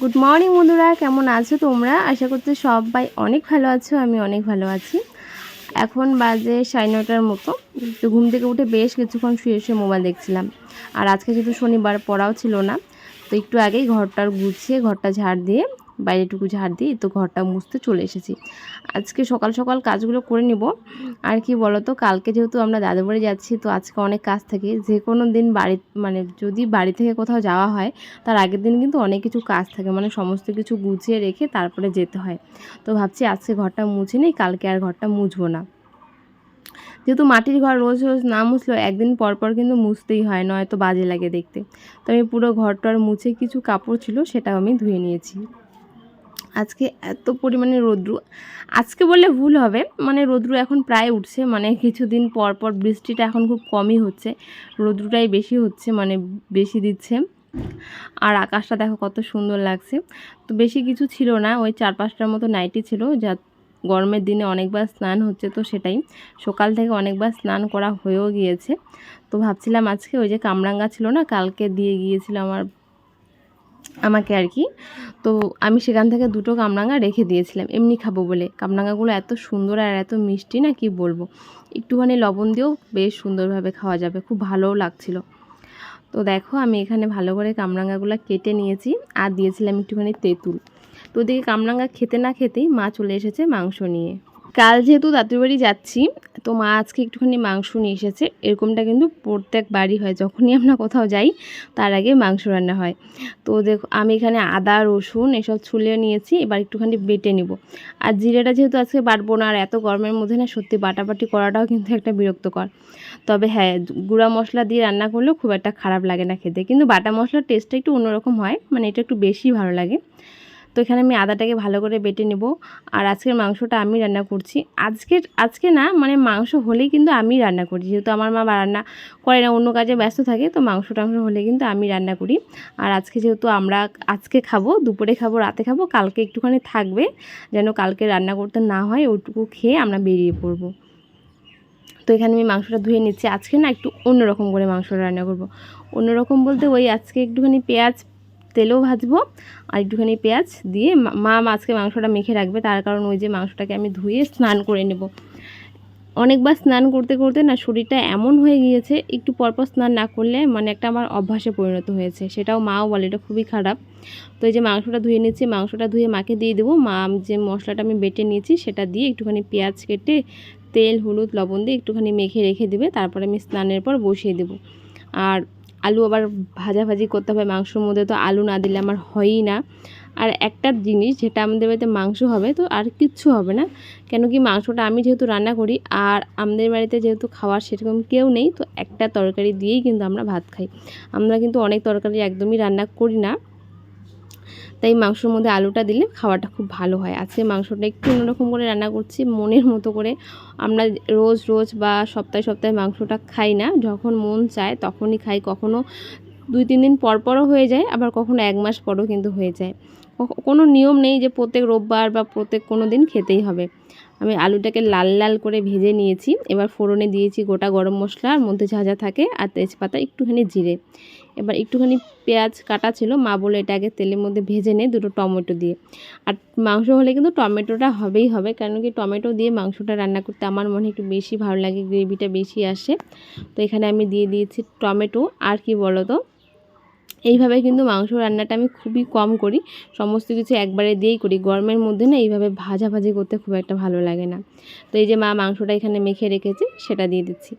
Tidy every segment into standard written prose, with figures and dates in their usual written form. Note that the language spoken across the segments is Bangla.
গুড মর্নিং বন্ধুরা, কেমন আছো তোমরা? আশা করছি সবাই অনেক ভালো আছো। আমি অনেক ভালো আছি। এখন বাজে 9:30টার মতো। তো ঘুম থেকে উঠে বেশ কিছুক্ষণ শুয়ে শুয়ে মোবাইল দেখছিলাম। আর আজকে যেহেতু শনিবার, পড়াও ছিল না, তো একটু আগেই ঘরটার গুছিয়ে ঘরটা ঝাড় দিয়ে, বাইরেটুকু ঝাড় দিয়ে তো ঘরটা মুছতে চলে এসেছি। আজকে সকাল সকাল কাজগুলো করে নিব। আর কি বলো তো, কালকে যেহেতু আমরা দাদু বাড়ি যাচ্ছি, তো আজকে অনেক কাজ থাকে। যে কোনো দিন বাড়ি যদি বাড়ি থেকে কোথাও যাওয়া হয়, তার আগের দিন কিন্তু অনেক কিছু কাজ থাকে, সমস্ত কিছু গুছিয়ে রেখে তারপরে যেতে হয়। তো ভাবছি আজকে ঘরটা মুছে নেই, কালকে আর ঘরটা মুছবো না। যেহেতু মাটির ঘর রোজ রোজ না মুছলেও একদিন পর পর কিন্তু মুছতেই হয়, নয়তো বাজে লাগে দেখতে। তো আমি পুরো ঘরটার মুছে কিছু কাপড় ছিল সেটাও আমি ধুয়ে নিয়েছি। আজকে এত পরিমাণে রৌদ্র, আজকে বললে ভুল হবে, রৌদ্র এখন প্রায় উঠছে, কিছুদিন পর পর বৃষ্টিটা এখন খুব কমই হচ্ছে, রৌদ্রটাই বেশি হচ্ছে, বেশি দিচ্ছে। আর আকাশটা দেখো কত সুন্দর লাগছে। তো বেশি কিছু ছিল না, ওই 4-5টার মতো নাইটি ছিল, যা গরমের দিনে অনেকবার স্নান হচ্ছে, তো সেটাই সকাল থেকে অনেকবার স্নান করা হয়েও গিয়েছে। তো ভাবছিলাম আজকে ওই যে কামরাঙ্গা ছিল না, কালকে দিয়ে গিয়েছিল আমাকে আর কি, তো আমি সেখান থেকে 2টো কামরাঙা রেখে দিয়েছিলাম এমনি খাবো বলে। কামরাঙাগুলো এত সুন্দর আর এত মিষ্টি না, কি বলবো। একটুখানি লবণ দিয়েও বেশ সুন্দরভাবে খাওয়া যাবে, খুব ভালোও লাগছিল। তো দেখো আমি এখানে ভালো করে কামরাঙাগুলো কেটে নিয়েছি আর দিয়েছিলাম একটুখানি তেঁতুল। তো ওদিকে কামরাঙা খেতে না খেতেই মা চলে এসেছে মাংস নিয়ে। কাল যেহেতু দাদুর বাড়ি যাচ্ছি, তো মা আজকে একটুখানি মাংস নিয়ে এসেছে। এরকমটা কিন্তু প্রত্যেক বাড়ি হয়, যখনই আমরা কোথাও যাই তার আগে মাংস রান্না হয়। তো দেখো আমি এখানে আদা রসুন এসব ছুলে নিয়েছি, এবার একটুখানি বেটে নিব। আর জিরেটা যেহেতু আজকে বাটবো না, আর এত গরমের মধ্যে না সত্যি বাটাবাটি করাটাও কিন্তু একটা বিরক্তকর। তবে হ্যাঁ, গুঁড়া মশলা দিয়ে রান্না করলেও খুব একটা খারাপ লাগে না খেতে, কিন্তু বাটা মশলার টেস্টটা একটু অন্যরকম হয়, এটা একটু বেশি ভালো লাগে। তো এখানে আমি আদাটাকে ভালো করে বেটে নেব। আর আজকের মাংসটা আমি রান্না করছি। আজকে না, মাংস হলেই কিন্তু আমি রান্না করি, যেহেতু আমার মা রান্না করে না, অন্য কাজে ব্যস্ত থাকে, তো মাংস টাংস হলে কিন্তু আমি রান্না করি। আর আজকে যেহেতু আমরা আজকে খাবো, দুপুরে খাবো, রাতে খাবো, কালকে একটুখানি থাকবে, যেন কালকে রান্না করতে না হয়, ওইটুকু খেয়ে আমরা বেরিয়ে পড়বো। তো এখানে আমি মাংসটা ধুয়ে নিচ্ছি। আজকে না একটু অন্যরকম করে মাংসটা রান্না করব। অন্যরকম বলতে ওই আজকে একটুখানি পেঁয়াজ তেলেও ভাজবো, আর একটুখানি পেঁয়াজ দিয়ে মা আজকে মাংসটা মেখে রাখবে, তার কারণ ওই যে মাংসটাকে আমি ধুয়ে স্নান করে নেব। অনেকবার স্নান করতে করতে না শরীরটা এমন হয়ে গিয়েছে, একটু পরপর স্নান না করলে একটা আমার অভ্যাসে পরিণত হয়েছে, সেটাও মাও বলে এটা খুবই খারাপ। তো এই যে মাংসটা ধুয়ে নিচ্ছি, মাংসটা ধুয়ে মাকে দিয়ে দেবো। মা যে মশলাটা আমি বেটে নিয়েছি সেটা দিয়ে একটুখানি পেঁয়াজ কেটে তেল হলুদ লবণ দিয়ে একটুখানি মেখে রেখে দেবে, তারপরে আমি স্নানের পর বসিয়ে দেবো। আর আলু আবার ভাজাভাজি করতে হবে, মাংসর মধ্যে তো আলু না দিলে আমার হয়ই না। আর একটা জিনিস, যেটা আমাদের বাড়িতে মাংস হবে তো আর কিচ্ছু হবে না, কেন কি মাংসটা আমি যেহেতু রান্না করি, আর আমাদের বাড়িতে যেহেতু খাওয়ার সেরকম কেউ নেই, তো একটা তরকারি দিয়েই কিন্তু আমরা ভাত খাই। আমরা কিন্তু অনেক তরকারি একদমই রান্না করি না, তাই মাংসর মধ্যে আলুটা দিলে খাওয়াটা খুব ভালো হয়। আজকে মাংসটা একটু অন্যরকম করে রান্না করছি, মনের মতো করে। আমরা রোজ রোজ বা সপ্তাহে সপ্তাহে মাংসটা খাই না, যখন মন চায় তখনই খাই। কখনো 2-3 দিন পর পরও হয়ে যায়, আবার কখনো 1 মাস পরও কিন্তু হয়ে যায়। কোনো নিয়ম নেই যে প্রত্যেক রোববার বা প্রত্যেক কোনো দিন খেতেই হবে। আমি আলুটাকে লাল লাল করে ভেজে নিয়েছি, এবার ফোড়নে দিয়েছি গোটা গরম মশলার মধ্যে যা যা থাকে, আর তেজপাতা, একটুখানি জিরে। এবার একটুখানি পেঁয়াজ কাটা ছিল, মা বলে এটা আগে তেলের মধ্যে ভেজে নে 2টো টমেটো দিয়ে। আর মাংস হলে কিন্তু টমেটোটা হবেই হবে, কারণ কি টমেটো দিয়ে মাংসটা রান্না করতে আমার মনে একটু বেশি ভালো লাগে, গ্রেভিটা বেশি আসে। তো এখানে আমি দিয়ে দিয়েছি টমেটো। আর কি বলো তো, এইভাবে কিন্তু মাংস রান্নাটা আমি খুবই কম করি, সমস্ত কিছু একবারে দিয়েই করি। গরমের মধ্যে না এইভাবে ভাজাভাজি করতে খুব একটা ভালো লাগে না। তো এই যে মা মাংসটা এখানে মেখে রেখেছে, সেটা দিয়ে দিচ্ছি।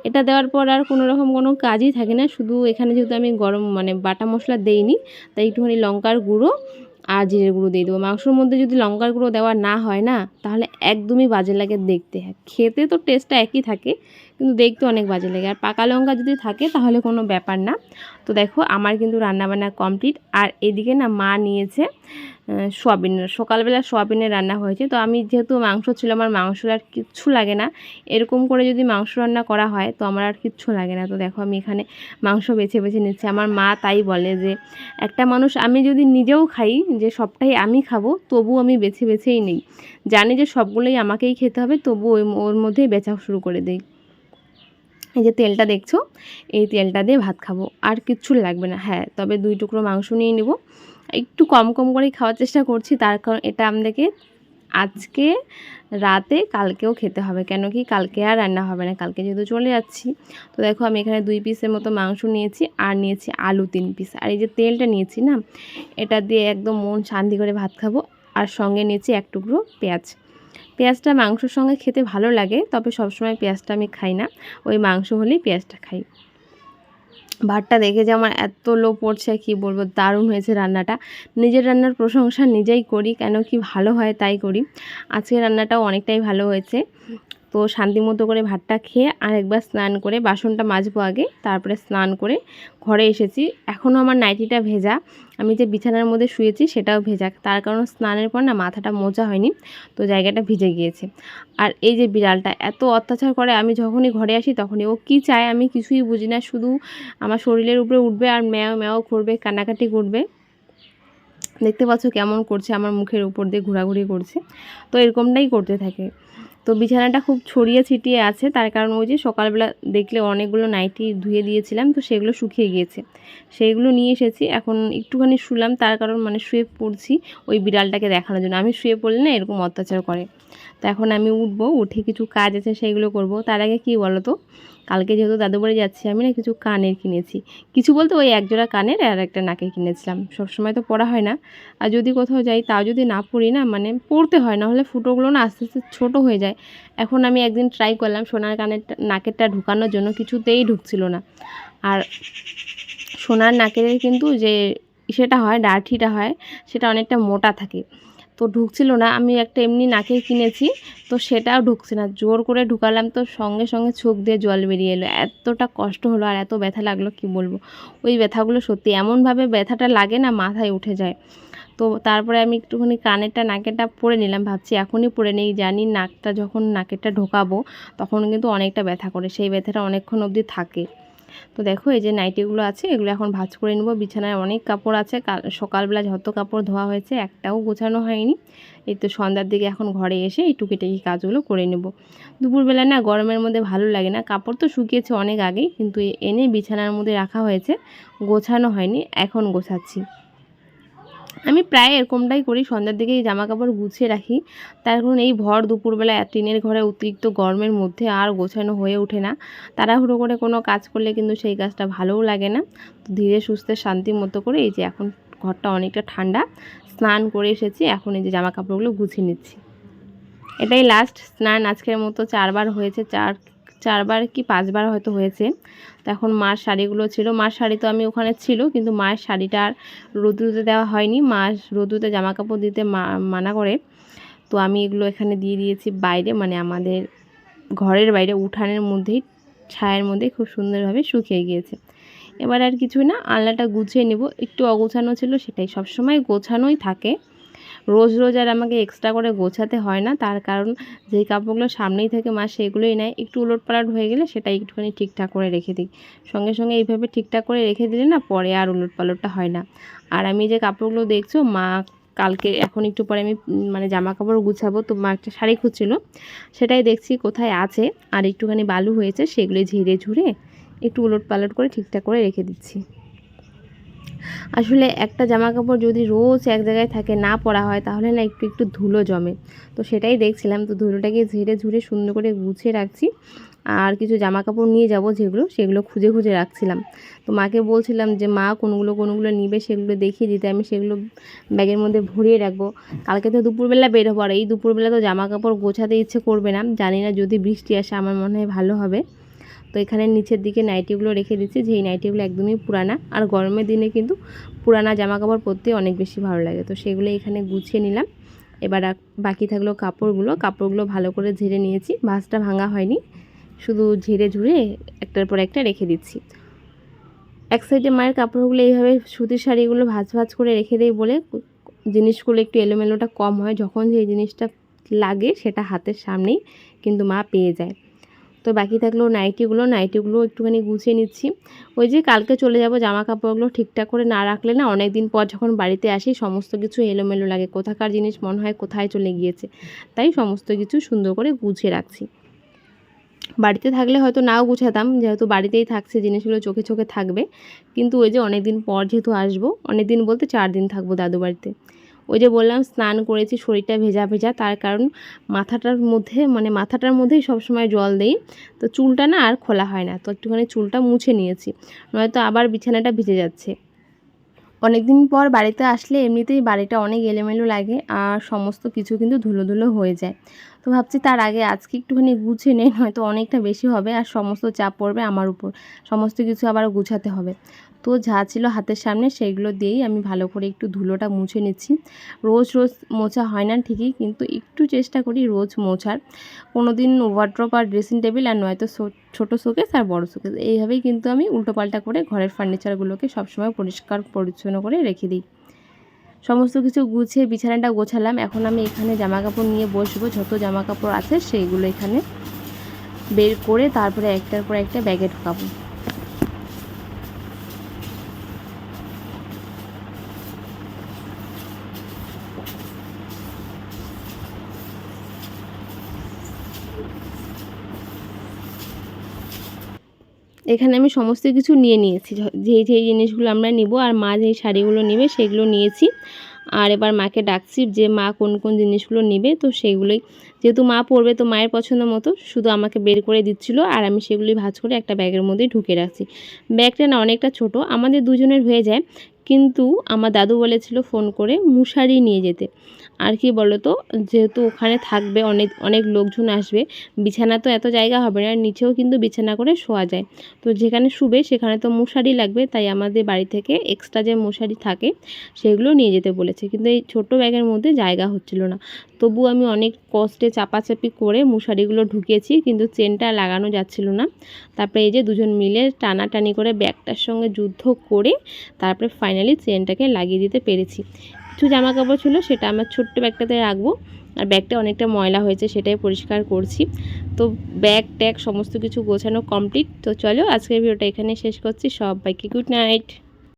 এটা দেওয়ার পর আর কোনো রকম কোনো কাজই থাকে না, শুধু এখানে যেহেতু আমি গরম বাটা মশলা দেইনি, তাই একটুখানি লঙ্কার গুঁড়ো আর জিরের গুঁড়ো দিয়ে দেবো। মাংসর মধ্যে যদি লঙ্কার গুঁড়ো দেওয়া না হয় না, তাহলে একদমই বাজে লাগে দেখতে। খেতে তো টেস্টটা একই থাকে, কিন্তু দেখতে অনেক বাজে লাগে। আর পাকা লঙ্কা যদি থাকে তাহলে কোনো ব্যাপার না। তো দেখো আমার কিন্তু রান্নাবান্না কমপ্লিট। আর এদিকে না মা নিয়েছে সোয়াবিন, সকালবেলা সোয়াবিনের রান্না হয়েছে। তো আমি যেহেতু মাংস ছিল, আমার মাংস আর কিচ্ছু লাগে না, এরকম করে যদি মাংস রান্না করা হয় তো আমার আর কিচ্ছু লাগে না। তো দেখো আমি এখানে মাংস বেছে বেছে নিচ্ছি। আমার মা তাই বলে যে একটা মানুষ, আমি যদি নিজেও খাই যে সবটাই আমি খাবো, তবু আমি বেছে বেছেই নিই, জানি যে সবগুলোই আমাকেই খেতে হবে, তবু ওর মধ্যেই বেচা শুরু করে দিই। এই যে তেলটা দেখছো, এই তেলটা দিয়ে ভাত খাবো, আর কিচ্ছু লাগবে না। হ্যাঁ, তবে 2 টুকরো মাংস নিয়ে নেব, একটু কম কম করেই খাওয়ার চেষ্টা করছি, তার কারণ এটা আমাদেরকে আজকে রাতে কালকেও খেতে হবে, কেন কি কালকে আর রান্না হবে না, কালকে যেহেতু চলে যাচ্ছি। তো দেখো আমি এখানে 2 পিসের মতো মাংস নিয়েছি, আর নিয়েছি আলু 3 পিস, আর এই যে তেলটা নিয়েছি না, এটা দিয়ে একদম মন শান্তি করে ভাত খাবো। আর সঙ্গে নিয়েছি 1 টুকরো পেঁয়াজ। পেঁয়াজটা মাংসর সঙ্গে খেতে ভালো লাগে, তবে সবসময় পেঁয়াজটা আমি খাই না, ওই মাংস হলেই পেঁয়াজটা খাই। ভাতটা দেখে যে আমার এত লো পড়ছে কি বলবো, দারুণ হয়েছে রান্নাটা। নিজের রান্নার প্রশংসা নিজেই করি, কেন কি ভালো হয় তাই করি। আজকের রান্নাটাও অনেকটাই ভালো হয়েছে। তো শান্তিমতো করে ভাতটা খেয়ে আরেকবার স্নান করে বাসনটা মাজবো আগে, তারপরে স্নান করে ঘরে এসেছি। এখনও আমার নাইটিটা ভেজা, আমি যে বিছানার মধ্যে শুয়েছি সেটাও ভেজা, তার কারণ স্নানের পর না মাথাটা মোজা হয়নি, তো জায়গাটা ভিজে গিয়েছে। আর এই যে বিড়ালটা এত অত্যাচার করে, আমি যখনই ঘরে আসি তখনই ও কী চায় আমি কিছুই বুঝি না, শুধু আমার শরীরের উপরে উঠবে আর ম্যাও ম্যাও করবে, কান্নাকাটি করবে। দেখতে পাচ্ছ কেমন করছে, আমার মুখের উপর দিয়ে ঘোরাঘুরি করছে, তো এরকমটাই করতে থাকে। তো বিছানাটা খুব ছড়িয়ে ছিটিয়ে আছে, তার কারণ ওই যে সকালবেলা দেখলে অনেকগুলো নাইটি ধুয়ে দিয়েছিলাম, তো সেগুলো শুকিয়ে গিয়েছে, সেইগুলো নিয়ে এসেছি। এখন একটুখানি শুলাম, তার কারণ মানে শুয়ে পড়ছি ওই বিড়ালটাকে দেখানোর জন্য। আমি শুয়ে পড়লে না এরকম অত্যাচার করে। তো এখন আমি উঠবো, উঠে কিছু কাজ আছে সেইগুলো করব। তার আগে কি বলো তো, কালকে যেহেতু দাদু বাড়ি যাচ্ছি, আমি না কিছু কানের কিনেছি। কিছু বলতে ওই একজোড়া কানের আর একটা নাকের কিনেছিলাম। সবসময় তো পরা হয় না, আর যদি কোথাও যাই তাও যদি না পরি না, মানে পরতে হয়, না হলে ফুটোগুলো না আস্তে আস্তে ছোটো হয়ে যায়। এখন আমি একদিন ট্রাই করলাম সোনার কানেরটা নাকেরটা ঢুকানোর জন্য, কিছুতেই ঢুকছিল না। আর সোনার নাকের কিন্তু যে সেটা হয় ডার্টিটা হয়, সেটা অনেকটা মোটা থাকে, তো ঢুকছিল না। আমি একটা এমনি নাকের কিনেছি, তো সেটাও ঢুকছে না। জোর করে ঢুকালাম তো সঙ্গে সঙ্গে চোখ দিয়ে জল বেরিয়ে এলো, এতটা কষ্ট হলো আর এত ব্যথা লাগলো কি বলবো। ওই ব্যথাগুলো সত্যি এমনভাবে ব্যথাটা লাগে না, মাথায় উঠে যায়। তো তারপরে আমি একটুখানি কানেরটা নাকেরটা পরে নিলাম, ভাবছি এখনই পরে নেই, জানি নাকটা যখন নাকেরটা ঢোকাবো তখন কিন্তু অনেকটা ব্যথা করে, সেই ব্যথাটা অনেকক্ষণ অবধি থাকে। তো দেখো এই যে নাইটিগুলো আছে, এগুলো এখন ভাঁজ করে নেবো। বিছানায় অনেক কাপড় আছে, সকালবেলা যত কাপড় ধোয়া হয়েছে একটাও গোছানো হয়নি। এই তো সন্ধ্যার দিকে এখন ঘরে এসে এই টুকিটাকি কাজগুলো করে নেব। দুপুরবেলা না গরমের মধ্যে ভালো লাগে না, কাপড় তো শুকিয়েছে অনেক আগেই, কিন্তু এনে বিছানার মধ্যে রাখা হয়েছে, গোছানো হয়নি, এখন গোছাচ্ছি। আমি প্রায় এরকমটাই করি, সন্ধ্যার দিকেই জামা কাপড় গুছিয়ে রাখি। তার কারণ এই ভর দুপুরবেলা টিনের ঘরে অতিরিক্ত গরমের মধ্যে আর গোছানো হয়ে ওঠে না। তাড়াহুড়ো করে কোনো কাজ করলে কিন্তু সেই কাজটা ভালোও লাগে না। তো ধীরে সুস্থে শান্তি মতো করে এই যে এখন ঘরটা অনেকটা ঠান্ডা, স্নান করে এসেছি, এখন এই যে জামা কাপড়গুলো গুছিয়ে নিচ্ছি। এটাই লাস্ট স্নান আজকের মতো, 4 বার হয়েছে, 4 বার কি 5 বার হয়তো হয়েছে। তো এখন মার শাড়িগুলো ছিল, মার শাড়ি তো আমি ওখানে ছিল, কিন্তু মায়ের শাড়িটা আর রোদ্রুতে দেওয়া হয়নি, মা রোদ্রুতে জামা কাপড় দিতে মানা করে। তো আমি এগুলো এখানে দিয়ে দিয়েছি বাইরে, মানে আমাদের ঘরের বাইরে উঠানের মধ্যেই, ছায়ার মধ্যে খুব সুন্দরভাবে শুকিয়ে গিয়েছে। এবার আর কিছুই না, আলনাটা গুছিয়ে নেব। একটু অগোছানো ছিল, সেটাই সবসময় গোছানোই থাকে, রোজ রোজ আর আমাকে এক্সট্রা করে গোছাতে হয় না। তার কারণ যেই কাপড়গুলো সামনেই থাকে মা সেগুলোই নেয়, একটু উলটপালট হয়ে গেলে সেটা একটুখানি ঠিকঠাক করে রেখে দিই। সঙ্গে সঙ্গে এইভাবে ঠিকঠাক করে রেখে দিলে না পরে আর উলটপালটটা হয় না। আর আমি যে কাপড়গুলো দেখছো মা কালকে এখন একটু পরে আমি মানে জামা কাপড় গুছাবো, তো মা একটা শাড়ি খুঁজছিল, সেটাই দেখছি কোথায় আছে, আর একটুখানি বালু হয়েছে, সেগুলো ঝেড়ে ঝুড়ে একটু উলটপালট করে ঠিকঠাক করে রেখে দিচ্ছি। আসলে একটা জামা কাপড় যদি রোজ এক জায়গায় থাকে, না পরা হয়, তাহলে না একটু একটু ধুলো জমে। তো সেটাই দেখছিলাম, তো ধুলোটাকে ঝেড়ে ঝুড়ে সুন্দর করে গুছিয়ে রাখছি। আর কিছু জামা কাপড় নিয়ে যাব যেগুলো, সেগুলো খুঁজে খুঁজে রাখছিলাম। তো মাকে বলছিলাম যে মা কোনগুলো কোনগুলো নিবে সেগুলো দেখিয়ে দিতে, আমি সেগুলো ব্যাগের মধ্যে ভরিয়ে রাখবো। কালকে তো দুপুরবেলা বের হবো, আর এই দুপুরবেলা তো জামা কাপড় গোছাতে ইচ্ছে করবে না, জানি না যদি বৃষ্টি আসে আমার মনে হয় ভালো হবে। তো এখানে নিচের দিকে নাইটিগুলো রেখে দিচ্ছি, যেই নাইটিগুলো একদমই পুরানা, আর গরমের দিনে কিন্তু পুরানা জামা কাপড় পরতে অনেক বেশি ভালো লাগে। তো সেগুলো এখানে গুছিয়ে নিলাম। এবার বাকি থাকলো কাপড়গুলো ভালো করে ঝেড়ে নিয়েছি, ভাঁজটা ভাঙা হয়নি, শুধু ঝেড়ে ঝুড়ে একটার পর একটা রেখে দিচ্ছি। এক সাইডে মায়ের কাপড়গুলো এইভাবে সুতির শাড়িগুলো ভাঁজ ভাঁজ করে রেখে দেয় বলে জিনিসগুলো একটু এলোমেলোটা কম হয়, যখন যে জিনিসটা লাগে সেটা হাতের সামনেই কিন্তু মা পেয়ে যায়। তো বাকি থাকলো নাইটিগুলো একটুখানি গুছিয়ে নিচ্ছি। ওই যে কালকে চলে যাব, জামা কাপড়গুলো ঠিকঠাক করে না রাখলে না অনেক দিন পর যখন বাড়িতে আসি সমস্ত কিছু এলোমেলো লাগে, কোথাকার জিনিস মনে হয় কোথায় চলে গিয়েছে, তাই সমস্ত কিছু সুন্দর করে গুছিয়ে রাখছি। বাড়িতে থাকলে হয়তো নাও গুছাতাম, যেহেতু বাড়িতেই থাকছে জিনিসগুলো চোখে চোখে থাকবে। কিন্তু ওই যে অনেক দিন পর যেহেতু আসবো, অনেক দিন বলতে 4 দিন থাকবো দাদু বাড়িতে। ওই যে বললাম স্নান করেছি, শরীরটা ভেজা ভেজা, তার কারণ মাথাটার মধ্যেই সবসময় জল দেই, তো চুলটা না আর খোলা হয় না, তো একটুখানি চুলটা মুছে নিয়েছি, নয়তো আবার বিছানাটা ভিজে যাচ্ছে। অনেক দিন পর বাড়িতে আসলে এমনিতেই বাড়িটা অনেক এলোমেলো লাগে আর সমস্ত কিছু কিন্তু ধুলো ধুলো হয়ে যায়। তো ভাবছি তার আগে আজকে একটুখানি গুছিয়ে নেই, হয়তো অনেকটা বেশি হবে আর সমস্ত চাপ পড়বে আমার উপর, সমস্ত কিছু আবার গুছাতে হবে। তো যা ছিল হাতের সামনে সেইগুলো দিয়েই আমি ভালো করে একটু ধুলোটা মুছে নিচ্ছি। রোজ রোজ মোছা হয় না ঠিকই, কিন্তু একটু চেষ্টা করি রোজ মোছার। কোনো দিন ওয়ার্ড্রপ আর ড্রেসিং টেবিল, আর নয়তো ছোটো শোকেস আর বড় শোকেস, এইভাবেই কিন্তু আমি উল্টোপাল্টা করে ঘরের ফার্নিচারগুলোকে সবসময় পরিষ্কার পরিচ্ছন্ন করে রেখে দিই। সমস্ত কিছু গুছিয়ে বিছানাটা গোছালাম। এখন আমি এখানে জামাকাপড় নিয়ে বসবো, যত জামাকাপড় আছে সেইগুলো এখানে বের করে তারপরে একটার পর একটা ব্যাগে ঢোকাবো। এখানে আমি সমস্ত কিছু নিয়ে নিয়েছি, যেই জিনিসগুলো আমরা নিব, আর মা যেই শাড়িগুলো নেবে সেগুলো নিয়েছি। আর এবার মাকে ডাকছি যে মা কোন কোন জিনিসগুলো নেবে, তো সেগুলোই যেহেতু মা পরবে, তো মায়ের পছন্দ মতো শুধু আমাকে বের করে দিচ্ছিলো, আর আমি সেগুলি ভাঁজ করে একটা ব্যাগের মধ্যে ঢুকে রাখছি। ব্যাগটা না অনেকটা ছোট, আমাদের দুজনের হয়ে যায়, কিন্তু আমার দাদু বলেছিল ফোন করে মশারি নিয়ে যেতে। আর কি বলো তো, যেহেতু ওখানে থাকবে অনেক অনেক লোকজন আসবে, বিছানা তো এত জায়গা হবে না, নিচেও কিন্তু বিছানা করে শোয়া যায়, তো যেখানে শুবে সেখানে তো মশারি লাগবে, তাই আমাদের বাড়ি থেকে এক্সট্রা যে মশারি থাকে সেগুলো নিয়ে যেতে বলেছে। কিন্তু এই ছোট্ট ব্যাগের মধ্যে জায়গা হচ্ছিল না, তবু আমি অনেক কষ্টে চাপাচাপি করে মশারিগুলো ঢুকিয়েছি, কিন্তু চেনটা লাগানো যাচ্ছিল না। তারপরে এই যে দুজন মিলে টানাটানি করে ব্যাগটার সঙ্গে যুদ্ধ করে তারপরে ফাইনালি চেনটাকে লাগিয়ে দিতে পেরেছি। কিছু জামা কাপড় ছিল সেটা আমার ছোট্ট ব্যাগটাতে রাখবো, আর ব্যাগটা অনেকটা ময়লা হয়েছে সেটাই পরিষ্কার করছি। তো ব্যাগ ট্যাগ সমস্ত কিছু গোছানো কমপ্লিট। তো চলো আজকের ভিডিওটা এখানে শেষ করছি। সবাইকে গুড নাইট।